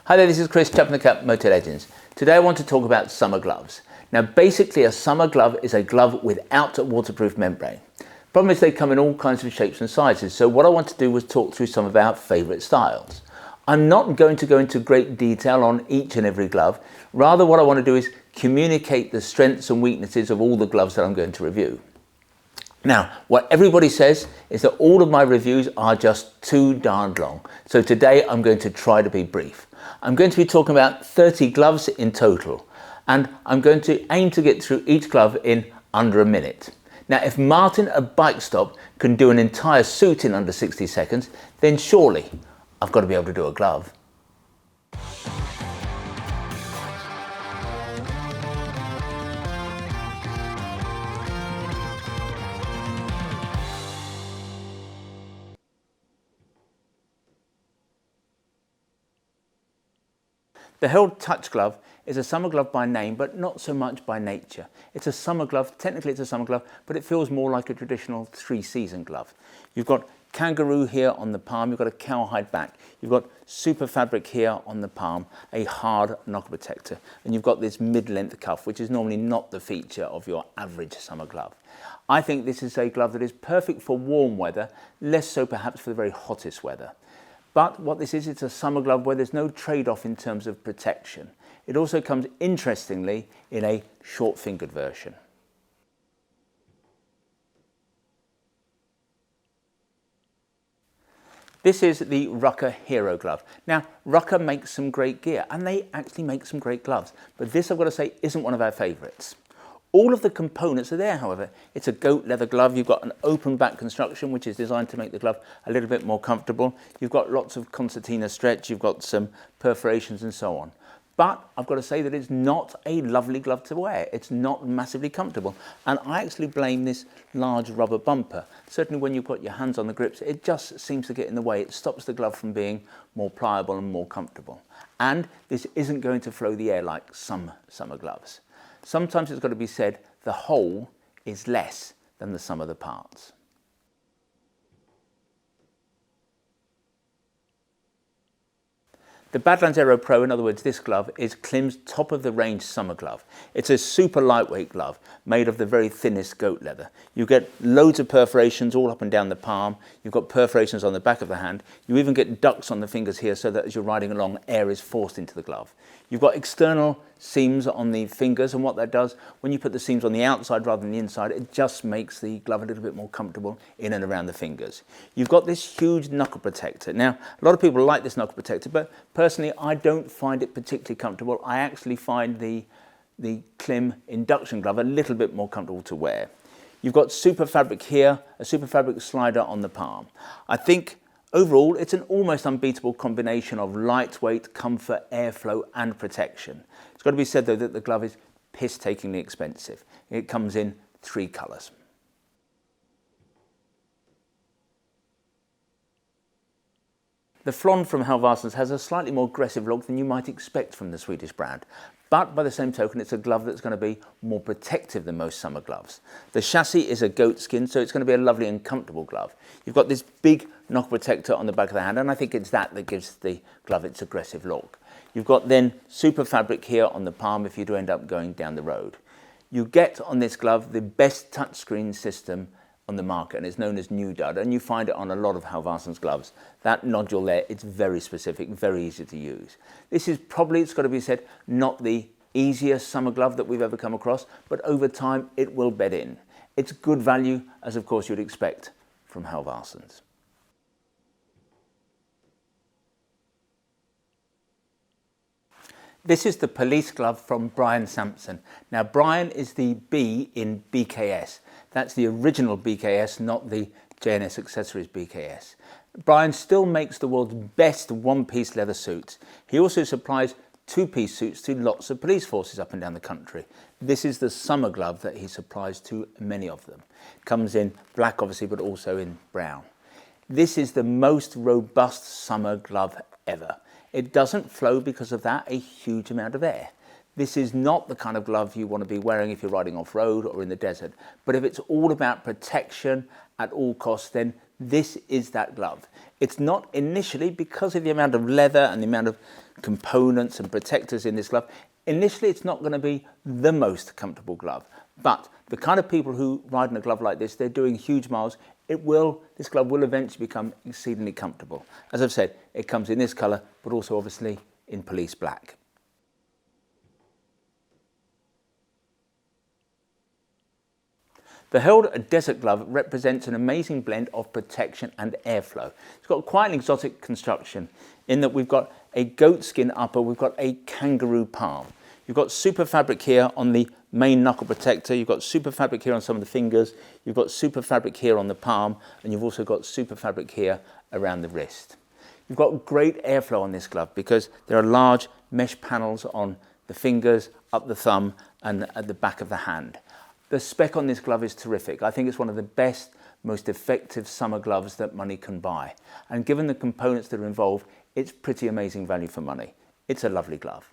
Hi there, this is Chris, Chap in the Cap, Motor Legends. Today I want to talk about summer gloves. Now basically a summer glove is a glove without a waterproof membrane. Problem is they come in all kinds of shapes and sizes, so what I want to do was talk through some of our favourite styles. I'm not going to go into great detail on each and every glove, rather what I want to do is communicate the strengths and weaknesses of all the gloves that I'm going to review. Now, what everybody says is that all of my reviews are just too darned long. So today I'm going to try to be brief. I'm going to be talking about 30 gloves in total, and I'm going to aim to get through each glove in under a minute. Now, if Martin at Bike Stop can do an entire suit in under 60 seconds, then surely I've got to be able to do a glove. The Held Touch Glove is a summer glove by name, but not so much by nature. It's a summer glove, technically it's a summer glove, but it feels more like a traditional three-season glove. You've got kangaroo here on the palm, you've got a cowhide back, you've got super fabric here on the palm, a hard knuckle protector, and you've got this mid-length cuff, which is normally not the feature of your average summer glove. I think this is a glove that is perfect for warm weather, less so perhaps for the very hottest weather. But what this is, it's a summer glove where there's no trade-off in terms of protection. It also comes, interestingly, in a short-fingered version. This is the Rucker Hero Glove. Now, Rucker makes some great gear, and they actually make some great gloves. But this, I've got to say, isn't one of our favourites. All of the components are there, however. It's a goat leather glove. You've got an open back construction, which is designed to make the glove a little bit more comfortable. You've got lots of concertina stretch. You've got some perforations and so on. But I've got to say that it's not a lovely glove to wear. It's not massively comfortable. And I actually blame this large rubber bumper. Certainly when you've got your hands on the grips, it just seems to get in the way. It stops the glove from being more pliable and more comfortable. And this isn't going to flow the air like some summer gloves. Sometimes it's got to be said, the whole is less than the sum of the parts. The Badlands Aero Pro, in other words this glove, is Klim's top of the range summer glove. It's a super lightweight glove made of the very thinnest goat leather. You get loads of perforations all up and down the palm. You've got perforations on the back of the hand. You even get ducts on the fingers here so that as you're riding along, air is forced into the glove. You've got external seams on the fingers, and what that does, when you put the seams on the outside rather than the inside, it just makes the glove a little bit more comfortable in and around the fingers. You've got this huge knuckle protector. Now, a lot of people like this knuckle protector, but personally, I don't find it particularly comfortable. I actually find the Klim induction glove a little bit more comfortable to wear. You've got super fabric here, a super fabric slider on the palm. I think overall, it's an almost unbeatable combination of lightweight, comfort, airflow and protection. It's got to be said though that the glove is piss-takingly expensive. It comes in 3 colours. The Flon from Halvarssons has a slightly more aggressive look than you might expect from the Swedish brand. But by the same token, it's a glove that's going to be more protective than most summer gloves. The chassis is a goat skin, so it's going to be a lovely and comfortable glove. You've got this big knuckle protector on the back of the hand, and I think it's that gives the glove its aggressive look. You've got then super fabric here on the palm if you do end up going down the road. You get on this glove the best touchscreen system on the market, and it's known as New Dud, and you find it on a lot of Halvarssons gloves. That nodule there, it's very specific, very easy to use. This is probably, it's got to be said, not the easiest summer glove that we've ever come across, but over time it will bed in. It's good value, as of course you'd expect from Halvarssons. This is the police glove from Brian Sampson. Now Brian is the B in BKS. That's the original BKS, not the JNS Accessories BKS. Brian still makes the world's best one-piece leather suits. He also supplies 2-piece suits to lots of police forces up and down the country. This is the summer glove that he supplies to many of them. Comes in black obviously, but also in brown. This is the most robust summer glove ever. It doesn't flow because of that a huge amount of air. This is not the kind of glove you want to be wearing if you're riding off-road or in the desert. But if it's all about protection at all costs, then this is that glove. It's not initially, because of the amount of leather and the amount of components and protectors in this glove, initially it's not going to be the most comfortable glove. But the kind of people who ride in a glove like this, they're doing huge miles, this glove will eventually become exceedingly comfortable. As I've said, it comes in this colour, but also obviously in police black. The held desert glove represents an amazing blend of protection and airflow. It's got quite an exotic construction in that we've got a goatskin upper, we've got a kangaroo palm. You've got super fabric here on the main knuckle protector, you've got super fabric here on some of the fingers, you've got super fabric here on the palm, and you've also got super fabric here around the wrist. You've got great airflow on this glove because there are large mesh panels on the fingers, up the thumb, and at the back of the hand. The spec on this glove is terrific. I think it's one of the best, most effective summer gloves that money can buy. And given the components that are involved, it's pretty amazing value for money. It's a lovely glove.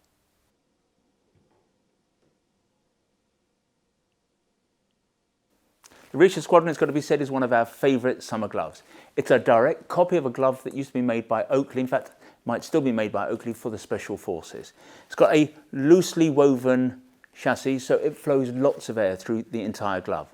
The Rucker Squadron, it's got to be said, is one of our favourite summer gloves. It's a direct copy of a glove that used to be made by Oakley. In fact, might still be made by Oakley for the Special Forces. It's got a loosely woven chassis, so it flows lots of air through the entire glove.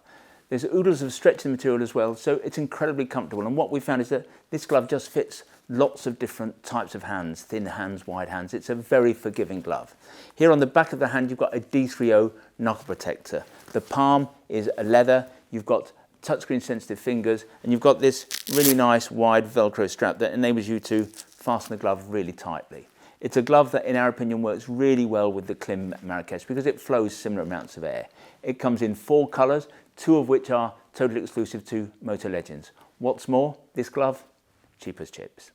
There's oodles of stretch in the material as well, so it's incredibly comfortable. And what we found is that this glove just fits lots of different types of hands, thin hands, wide hands. It's a very forgiving glove. Here on the back of the hand, you've got a D30 knuckle protector. The palm is a leather. You've got touchscreen sensitive fingers, and you've got this really nice wide Velcro strap that enables you to fasten the glove really tightly. It's a glove that, in our opinion, works really well with the Klim Marrakesh because it flows similar amounts of air. It comes in 4 colours, 2 of which are totally exclusive to Motor Legends. What's more, this glove, cheap as chips.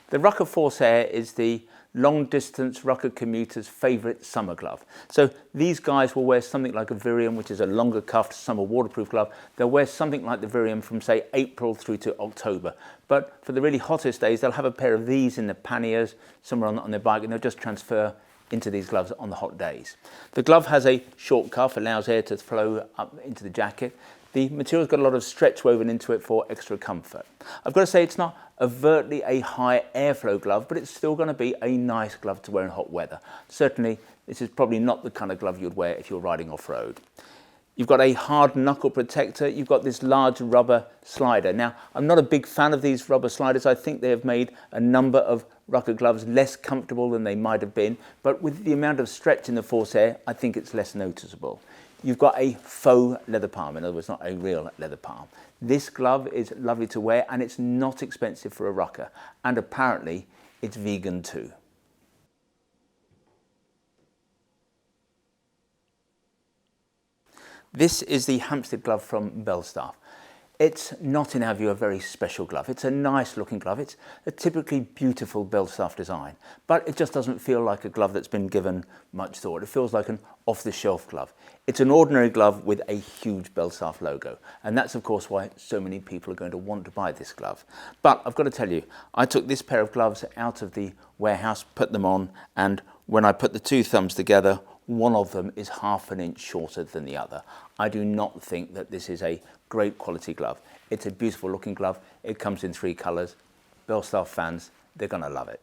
The Rucker Force Air is the long-distance Rucker commuter's favourite summer glove. So these guys will wear something like a Virium, which is a longer cuffed summer waterproof glove. They'll wear something like the Virium from, say, April through to October. But for the really hottest days, they'll have a pair of these in the panniers, somewhere on their bike, and they'll just transfer into these gloves on the hot days. The glove has a short cuff, allows air to flow up into the jacket. The material's got a lot of stretch woven into it for extra comfort. I've got to say it's not overtly a high airflow glove, but it's still going to be a nice glove to wear in hot weather. Certainly, this is probably not the kind of glove you'd wear if you're riding off-road. You've got a hard knuckle protector. You've got this large rubber slider. Now, I'm not a big fan of these rubber sliders. I think they have made a number of Rucker gloves less comfortable than they might have been, but with the amount of stretch in the Force Air, I think it's less noticeable. You've got a faux leather palm, in other words, not a real leather palm. This glove is lovely to wear and it's not expensive for a Rucker, and apparently it's vegan too. This is the Hampstead glove from Belstaff. It's not, in our view, a very special glove. It's a nice looking glove. It's a typically beautiful Belstaff design, but it just doesn't feel like a glove that's been given much thought. It feels like an off-the-shelf glove. It's an ordinary glove with a huge Belstaff logo, and that's of course why so many people are going to want to buy this glove. But I've got to tell you, I took this pair of gloves out of the warehouse, put them on, and when I put the 2 thumbs together, one of them is ½ an inch shorter than the other. I do not think that this is a great quality glove. It's a beautiful looking glove. It comes in 3 colours. Belstaff fans, they're going to love it.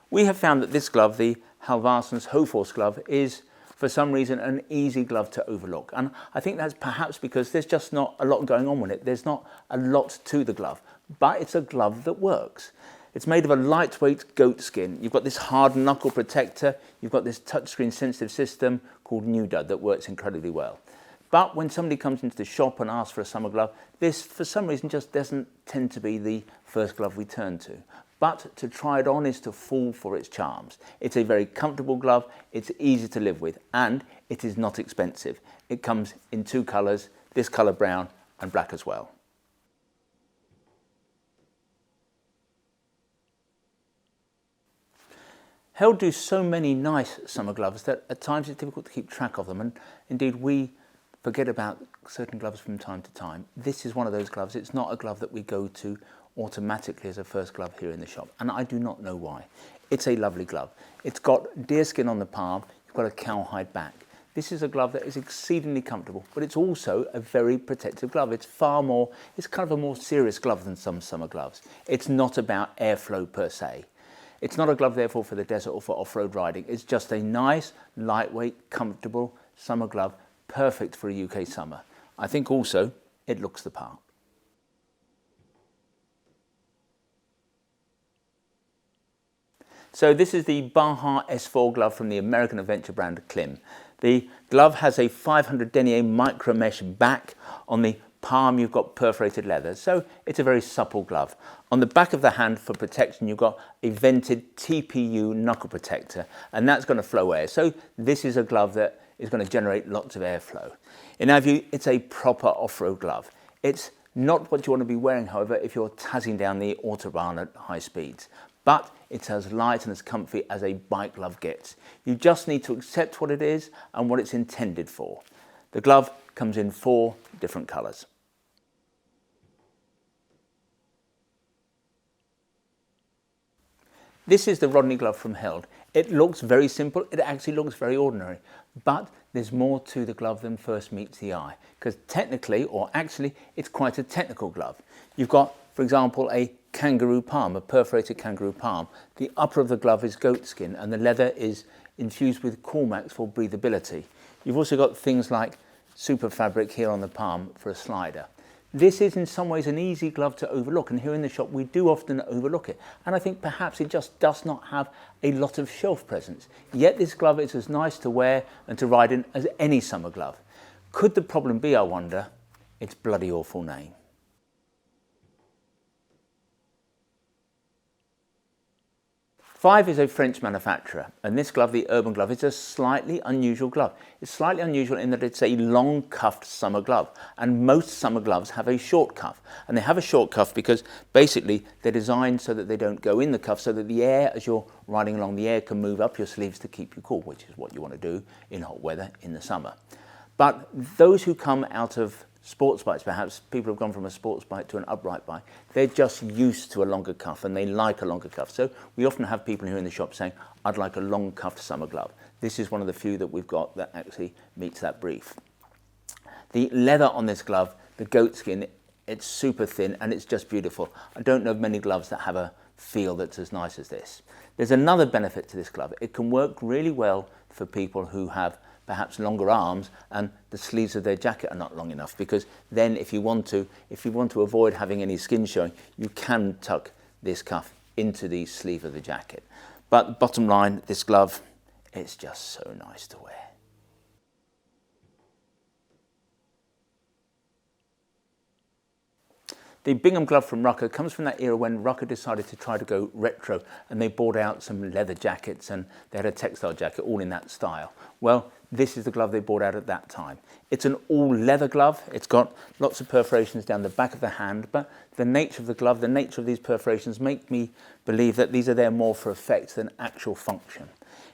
We have found that this glove, the Halvarsons Hoforce glove, is for some reason an easy glove to overlook. And I think that's perhaps because there's just not a lot going on with it. There's not a lot to the glove, but it's a glove that works. It's made of a lightweight goat skin. You've got this hard knuckle protector. You've got this touchscreen sensitive system called NewDud that works incredibly well. But when somebody comes into the shop and asks for a summer glove, this for some reason just doesn't tend to be the first glove we turn to. But to try it on is to fall for its charms. It's a very comfortable glove, it's easy to live with, and it is not expensive. It comes in 2 colours, this colour brown and black as well. Held do so many nice summer gloves that at times it's difficult to keep track of them, and indeed we forget about certain gloves from time to time. This is one of those gloves. It's not a glove that we go to automatically as a first glove here in the shop, and I do not know why. It's a lovely glove. It's got deerskin on the palm, you've got a cowhide back. This is a glove that is exceedingly comfortable, but it's also a very protective glove. It's kind of a more serious glove than some summer gloves. It's not about airflow per se. It's not a glove therefore for the desert or for off-road riding. It's just a nice, lightweight, comfortable summer glove, perfect for a UK summer. I think also it looks the part. So this is the Baja S4 glove from the American adventure brand Klim. The glove has a 500 denier micro mesh back. On the palm you've got perforated leather, so it's a very supple glove. On the back of the hand for protection you've got a vented TPU knuckle protector, and that's going to flow air. So this is a glove that is going to generate lots of airflow. In our view, it's a proper off-road glove. It's not what you want to be wearing, however, if you're tazzing down the Autobahn at high speeds. But it's as light and as comfy as a bike glove gets. You just need to accept what it is and what it's intended for. The glove comes in 4 different colours. This is the Rodney glove from Held. It looks very simple, it actually looks very ordinary, but there's more to the glove than first meets the eye, because technically, or actually, it's quite a technical glove. You've got, for example, a kangaroo palm, a perforated kangaroo palm. The upper of the glove is goat skin and the leather is infused with Cormax for breathability. You've also got things like super fabric here on the palm for a slider. This is in some ways an easy glove to overlook, and here in the shop we do often overlook it, and I think perhaps it just does not have a lot of shelf presence. Yet this glove is as nice to wear and to ride in as any summer glove. Could the problem be, I wonder, its bloody awful name? Five is a French manufacturer, and this glove, the Urban glove, is a slightly unusual glove. It's slightly unusual in that it's a long cuffed summer glove, and most summer gloves have a short cuff. And they have a short cuff because basically they're designed so that they don't go in the cuff, so that the air, as you're riding along, the air can move up your sleeves to keep you cool, which is what you want to do in hot weather in the summer. But those who come out of sports bikes, perhaps people have gone from a sports bike to an upright bike, they're just used to a longer cuff and they like a longer cuff. So we often have people here in the shop saying, I'd like a long cuffed summer glove. This is one of the few that we've got that actually meets that brief. The leather on this glove, the goat skin, it's super thin and it's just beautiful. I don't know of many gloves that have a feel that's as nice as this. There's another benefit to this glove. It can work really well for people who have perhaps longer arms and the sleeves of their jacket are not long enough, because then if you want to avoid having any skin showing, you can tuck this cuff into the sleeve of the jacket. But bottom line, this glove, it's just so nice to wear. The Bingham glove from Rucker comes from that era when Rucker decided to try to go retro, and they bought out some leather jackets and they had a textile jacket all in that style. Well, this is the glove they bought out at that time. It's an all leather glove. It's got lots of perforations down the back of the hand, but the nature of the glove, the nature of these perforations make me believe that these are there more for effect than actual function.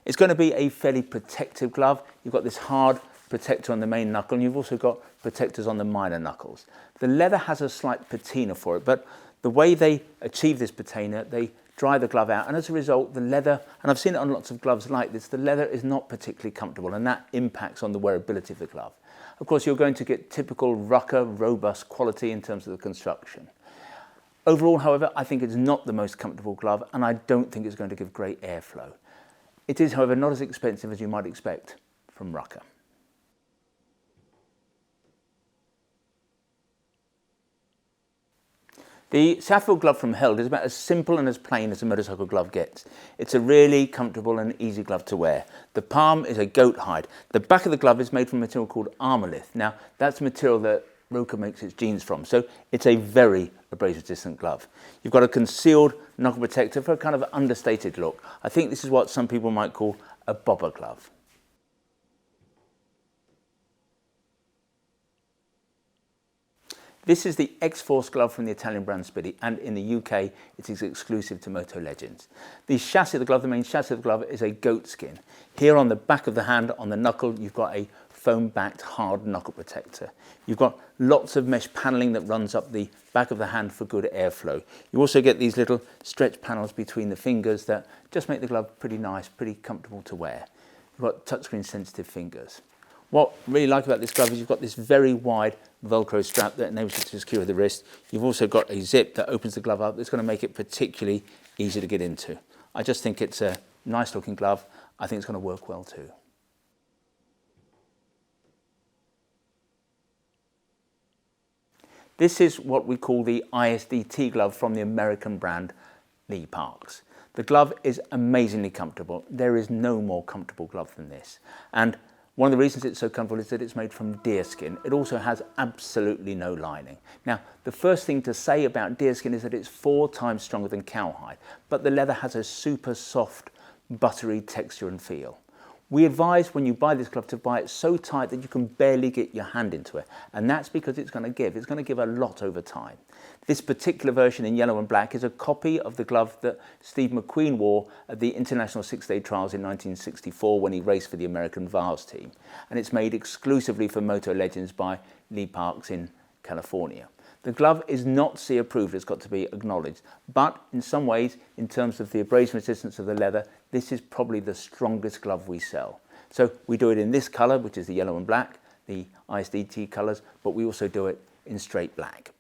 It's going to be a fairly protective glove. You've got this hard protector on the main knuckle, and you've also got protectors on the minor knuckles. The leather has a slight patina for it, but the way they achieve this patina, they dry the glove out, and as a result the leather, and I've seen it on lots of gloves like this, the leather is not particularly comfortable, and that impacts on the wearability of the glove. Of course, you're going to get typical Rucker robust quality in terms of the construction. Overall, however, I think it's not the most comfortable glove, and I don't think it's going to give great airflow. It is, however, not as expensive as you might expect from Rucker. The Southfield glove from Held is about as simple and as plain as a motorcycle glove gets. It's a really comfortable and easy glove to wear. The palm is a goat hide. The back of the glove is made from a material called Armolith. Now, that's material that Rucker makes its jeans from, so it's a very abrasion-resistant glove. You've got a concealed knuckle protector for a kind of understated look. I think this is what some people might call a bobber glove. This is the X-Force glove from the Italian brand Spidi, and in the UK it is exclusive to Moto Legends. The chassis of the glove, the main chassis of the glove, is a goat skin. Here on the back of the hand, on the knuckle, you've got a foam-backed hard knuckle protector. You've got lots of mesh paneling that runs up the back of the hand for good airflow. You also get these little stretch panels between the fingers that just make the glove pretty nice, pretty comfortable to wear. You've got touchscreen sensitive fingers. What I really like about this glove is you've got this very wide Velcro strap that enables you to secure the wrist. You've also got a zip that opens the glove up that's going to make it particularly easy to get into. I just think it's a nice looking glove. I think it's going to work well too. This is what we call the ISDT glove from the American brand Lee Parks. The glove is amazingly comfortable. There is no more comfortable glove than this. And one of the reasons it's so comfortable is that it's made from deerskin. It also has absolutely no lining. Now, the first thing to say about deerskin is that it's 4 times stronger than cowhide, but the leather has a super soft, buttery texture and feel. We advise when you buy this glove to buy it so tight that you can barely get your hand into it, and that's because it's going to give a lot over time. This particular version in yellow and black is a copy of the glove that Steve McQueen wore at the International Six-Day Trials in 1964 when he raced for the American Vase team, and it's made exclusively for Moto Legends by Lee Parks in California. The glove is not C approved, it's got to be acknowledged, but in some ways, in terms of the abrasion resistance of the leather, this is probably the strongest glove we sell. So we do it in this colour, which is the yellow and black, the ISDT colours, but we also do it in straight black.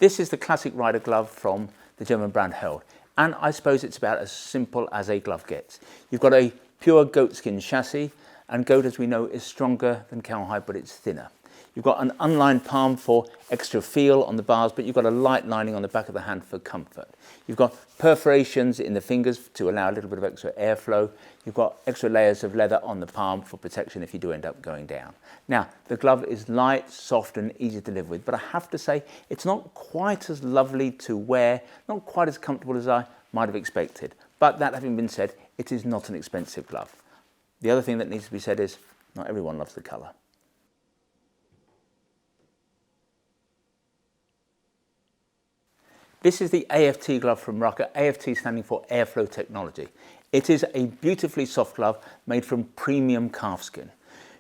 This is the classic rider glove from the German brand Held, and I suppose it's about as simple as a glove gets. You've got a pure goatskin chassis, and goat, as we know, is stronger than cowhide, but it's thinner. You've got an unlined palm for extra feel on the bars, but you've got a light lining on the back of the hand for comfort. You've got perforations in the fingers to allow a little bit of extra airflow. You've got extra layers of leather on the palm for protection if you do end up going down. Now, the glove is light, soft and easy to live with, but I have to say it's not quite as lovely to wear, not quite as comfortable as I might have expected. But that having been said, it is not an expensive glove. The other thing that needs to be said is not everyone loves the colour. This is the AFT glove from Rucker, AFT standing for Airflow Technology. It is a beautifully soft glove made from premium calfskin.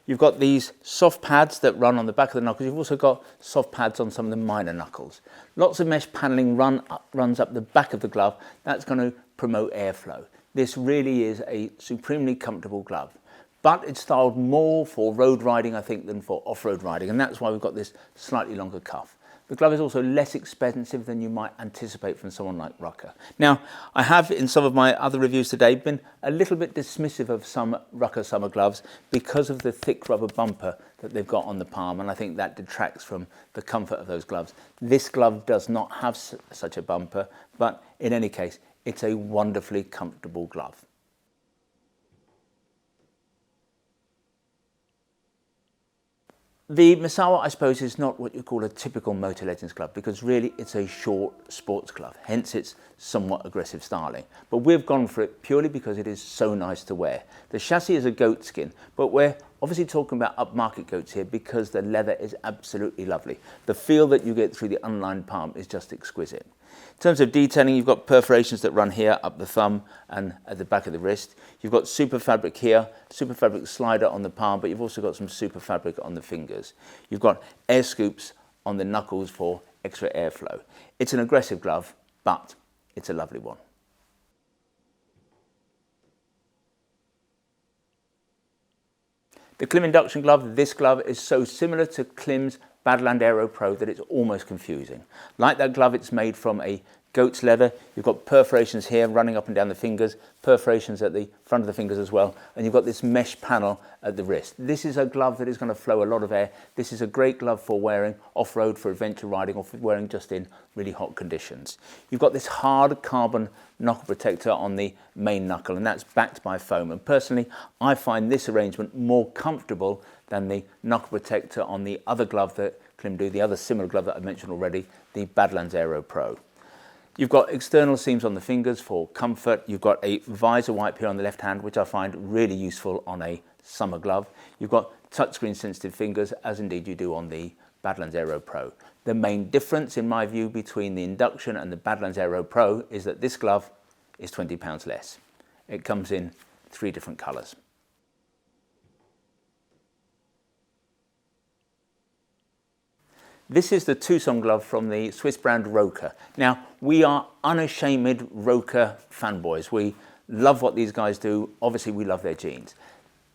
You've got these soft pads that run on the back of the knuckles. You've also got soft pads on some of the minor knuckles. Lots of mesh paneling runs up the back of the glove. That's going to promote airflow. This really is a supremely comfortable glove, but it's styled more for road riding, I think, than for off-road riding, and that's why we've got this slightly longer cuff. The glove is also less expensive than you might anticipate from someone like Rucker. Now, I have in some of my other reviews today been a little bit dismissive of some Rucker summer gloves because of the thick rubber bumper that they've got on the palm, and I think that detracts from the comfort of those gloves. This glove does not have such a bumper, but in any case, it's a wonderfully comfortable glove. The Misawa, I suppose, is not what you call a typical Moto Legends glove because really it's a short sports glove, hence its somewhat aggressive styling. But we've gone for it purely because it is so nice to wear. The chassis is a goat skin, but we're obviously talking about upmarket goats here because the leather is absolutely lovely. The feel that you get through the unlined palm is just exquisite. In terms of detailing, you've got perforations that run here up the thumb and at the back of the wrist. You've got super fabric here, super fabric slider on the palm, but you've also got some super fabric on the fingers. You've got air scoops on the knuckles for extra airflow. It's an aggressive glove, but it's a lovely one. The Klim induction glove, this glove is so similar to Klim's Badland Aero Pro that it's almost confusing. Like that glove, it's made from a goat's leather. You've got perforations here running up and down the fingers, perforations at the front of the fingers as well, and you've got this mesh panel at the wrist. This is a glove that is going to flow a lot of air. This is a great glove for wearing off-road, for adventure riding, or for wearing just in really hot conditions. You've got this hard carbon knuckle protector on the main knuckle, and that's backed by foam. And personally, I find this arrangement more comfortable than the knuckle protector on the other glove that Klim do, the other similar glove that I mentioned already, the Badlands Aero Pro. You've got external seams on the fingers for comfort. You've got a visor wipe here on the left hand, which I find really useful on a summer glove. You've got touchscreen sensitive fingers, as indeed you do on the Badlands Aero Pro. The main difference, in my view, between the induction and the Badlands Aero Pro is that this glove is £20 less. it comes in 3 different colours. This is the Tucson glove from the Swiss brand Rucker. Now, we are unashamed Rucker fanboys. We love what these guys do. Obviously, we love their jeans.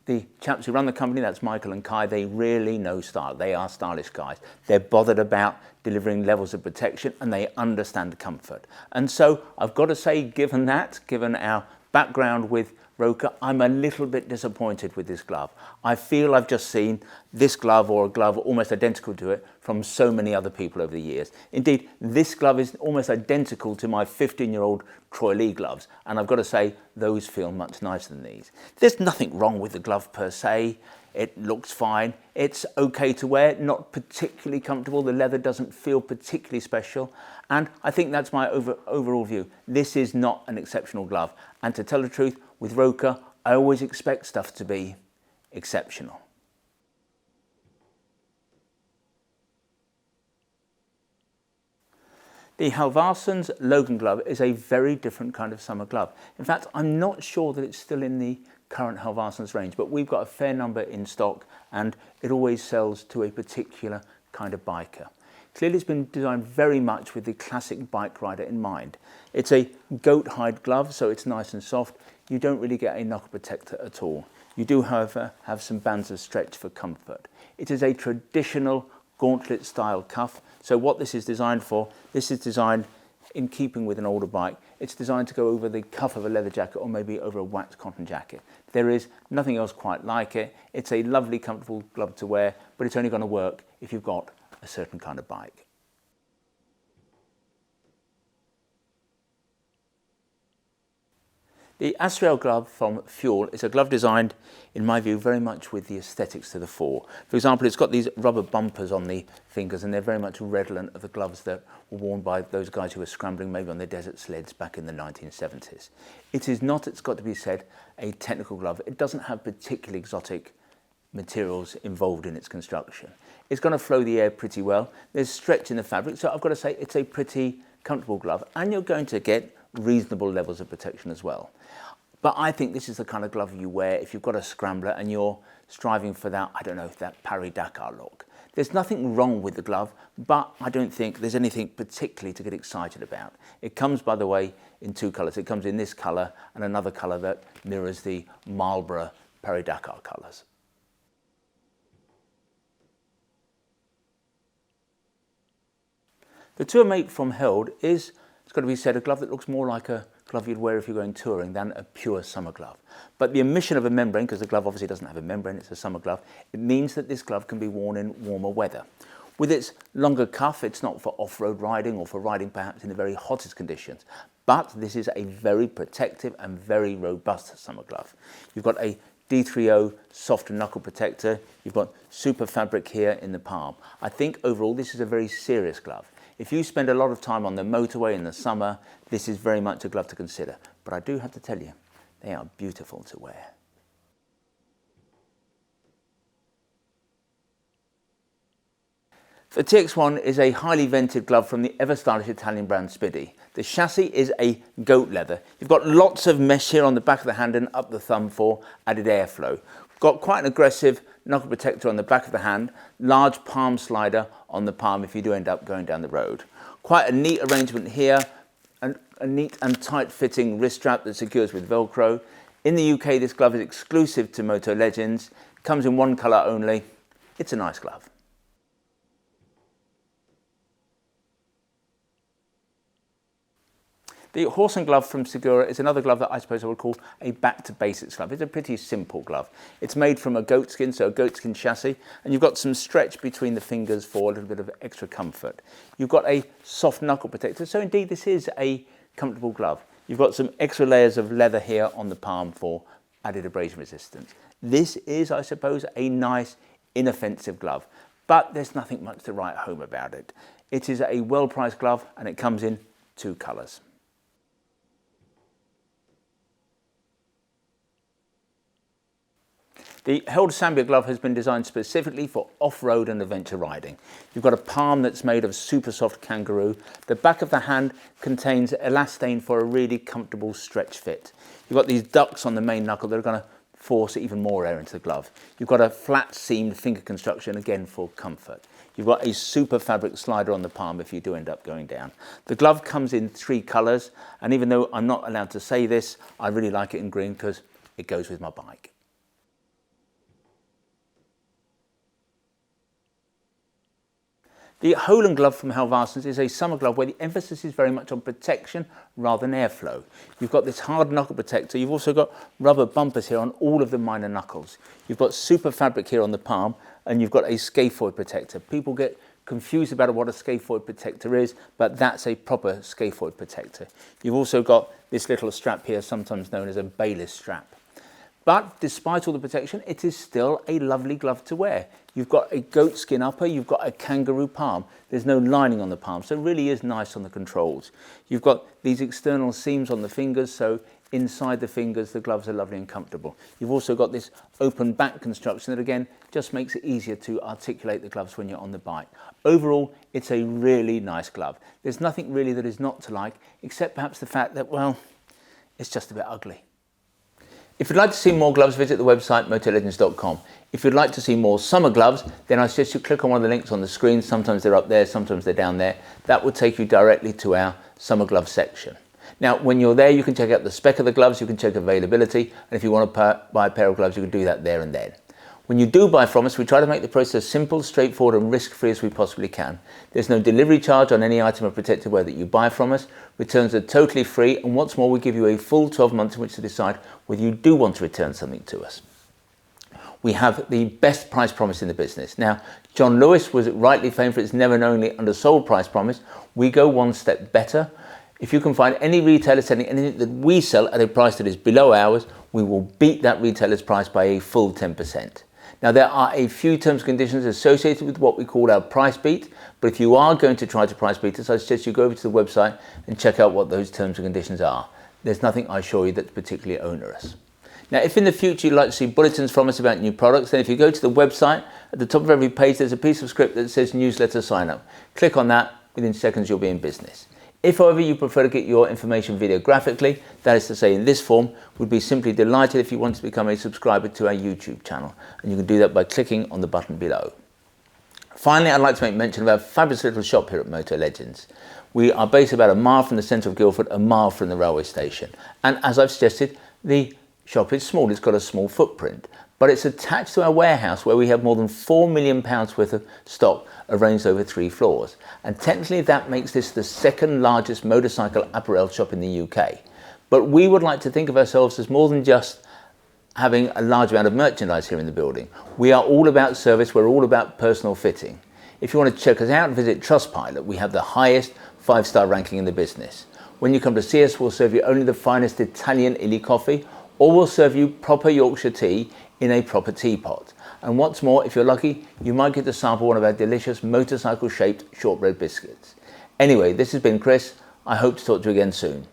The chaps who run the company, that's Michael and Kai, they really know style. They are stylish guys. They're bothered about delivering levels of protection and they understand comfort. And so I've got to say, given our background with Rucker, I'm a little bit disappointed with this glove. I feel I've just seen this glove or a glove almost identical to it from so many other people over the years. Indeed, this glove is almost identical to my 15-year-old Troy Lee gloves, and I've got to say, those feel much nicer than these. There's nothing wrong with the glove per se. It looks fine. It's okay to wear, not particularly comfortable. The leather doesn't feel particularly special. And I think that's my overall view. This is not an exceptional glove. And to tell the truth, with Rucker, I always expect stuff to be exceptional. The Halvarsson's Logan glove is a very different kind of summer glove. In fact, I'm not sure that it's still in the current Halvarsson's range, but we've got a fair number in stock and it always sells to a particular kind of biker. Clearly it's been designed very much with the classic bike rider in mind. It's a goat hide glove, so it's nice and soft. You don't really get a knuckle protector at all. You do, however, have some bands of stretch for comfort. It is a traditional gauntlet style cuff. So what this is designed for, this is designed in keeping with an older bike. It's designed to go over the cuff of a leather jacket or maybe over a waxed cotton jacket. There is nothing else quite like it. It's a lovely, comfortable glove to wear, but it's only going to work if you've got a certain kind of bike. The Asriel glove from Fuel is a glove designed, in my view, very much with the aesthetics to the fore. For example, it's got these rubber bumpers on the fingers and they're very much redolent of the gloves that were worn by those guys who were scrambling maybe on their desert sleds back in the 1970s. It is not, it's got to be said, a technical glove. It doesn't have particularly exotic materials involved in its construction. It's going to flow the air pretty well. There's stretch in the fabric, so I've got to say it's a pretty comfortable glove and you're going to get reasonable levels of protection as well. But I think this is the kind of glove you wear if you've got a scrambler and you're striving for that, I don't know, that Paris-Dakar look. There's nothing wrong with the glove, but I don't think there's anything particularly to get excited about. It comes, by the way, in 2 colours. It comes in this colour and another colour that mirrors the Marlborough Paris-Dakar colours. The Tourmate from Held is, it's got to be said, a glove that looks more like a glove you'd wear if you're going touring than a pure summer glove. But the omission of a membrane, because the glove obviously doesn't have a membrane, it's a summer glove, it means that this glove can be worn in warmer weather. With its longer cuff, it's not for off-road riding or for riding perhaps in the very hottest conditions. But this is a very protective and very robust summer glove. You've got a D3O soft knuckle protector, you've got super fabric here in the palm. I think overall this is a very serious glove. If you spend a lot of time on the motorway in the summer, this is very much a glove to consider. But I do have to tell you, they are beautiful to wear. The TX1 is a highly vented glove from the ever-stylish Italian brand Spidi. The chassis is a goat leather. You've got lots of mesh here on the back of the hand and up the thumb for added airflow. Got quite an aggressive knuckle protector on the back of the hand, large palm slider on the palm if you do end up going down the road. Quite a neat arrangement here, and a neat and tight fitting wrist strap that secures with Velcro. In the UK, this glove is exclusive to Moto Legends, comes in 1 colour only. It's a nice glove. The Horse and Glove from Segura is another glove that I suppose I would call a back to basics glove. It's a pretty simple glove. It's made from a goatskin, so a goatskin chassis, and you've got some stretch between the fingers for a little bit of extra comfort. You've got a soft knuckle protector, so indeed this is a comfortable glove. You've got some extra layers of leather here on the palm for added abrasion resistance. This is, I suppose, a nice, inoffensive glove, but there's nothing much to write home about it. It is a well-priced glove and it comes in 2 colours. The held Sambia glove has been designed specifically for off-road and adventure riding. You've got a palm that's made of super soft kangaroo. The back of the hand contains elastane for a really comfortable stretch fit. You've got these ducts on the main knuckle that are going to force even more air into the glove. You've got a flat seamed finger construction, again for comfort. You've got a super fabric slider on the palm if you do end up going down. The glove comes in 3 colours, and even though I'm not allowed to say this, I really like it in green because it goes with my bike. The Holland glove from Halvarsens is a summer glove where the emphasis is very much on protection rather than airflow. You've got this hard knuckle protector. You've also got rubber bumpers here on all of the minor knuckles. You've got super fabric here on the palm, and you've got a scaphoid protector. People get confused about what a scaphoid protector is, but that's a proper scaphoid protector. You've also got this little strap here, sometimes known as a Bayliss strap. But despite all the protection, it is still a lovely glove to wear. You've got a goat skin upper, you've got a kangaroo palm. There's no lining on the palm, so it really is nice on the controls. You've got these external seams on the fingers, so inside the fingers the gloves are lovely and comfortable. You've also got this open back construction that again just makes it easier to articulate the gloves when you're on the bike. Overall, it's a really nice glove. There's nothing really that is not to like, except perhaps the fact that, well, it's just a bit ugly. If you'd like to see more gloves, visit the website motorlegends.com. If you'd like to see more summer gloves, then I suggest you click on one of the links on the screen. Sometimes they're up there, sometimes they're down there. That will take you directly to our summer glove section. Now, when you're there, you can check out the spec of the gloves, you can check availability, and if you want to buy a pair of gloves, you can do that there and then. When you do buy from us, we try to make the process simple, straightforward and risk-free as we possibly can. There's no delivery charge on any item of protected wear that you buy from us. Returns are totally free, and what's more, we give you a full 12 months in which to decide whether you do want to return something to us. We have the best price promise in the business. Now, John Lewis was rightly famed for its never and only undersold price promise. We go one step better. If you can find any retailer selling anything that we sell at a price that is below ours, we will beat that retailer's price by a full 10%. Now, there are a few terms and conditions associated with what we call our price beat, but if you are going to try to price beat us, I suggest you go over to the website and check out what those terms and conditions are. There's nothing, I assure you, that's particularly onerous. Now, if in the future you'd like to see bulletins from us about new products, then if you go to the website, at the top of every page there's a piece of script that says newsletter sign up. Click on that, within seconds you'll be in business. If, however, you prefer to get your information videographically, that is to say in this form, we'd be simply delighted if you want to become a subscriber to our YouTube channel, and you can do that by clicking on the button below. Finally, I'd like to make mention of our fabulous little shop here at Motor Legends. We are based about a mile from the centre of Guildford, a mile from the railway station, and as I've suggested, the shop is small, it's got a small footprint, but it's attached to our warehouse where we have more than £4 million worth of stock arranged over 3 floors. And technically that makes this the second largest motorcycle apparel shop in the UK. But we would like to think of ourselves as more than just having a large amount of merchandise here in the building. We are all about service, we're all about personal fitting. If you want to check us out, visit Trustpilot. We have the highest 5-star ranking in the business. When you come to see us, we'll serve you only the finest Italian illy coffee, or we'll serve you proper Yorkshire tea in a proper teapot. And what's more, if you're lucky, you might get to sample one of our delicious motorcycle-shaped shortbread biscuits. Anyway, this has been Chris. I hope to talk to you again soon.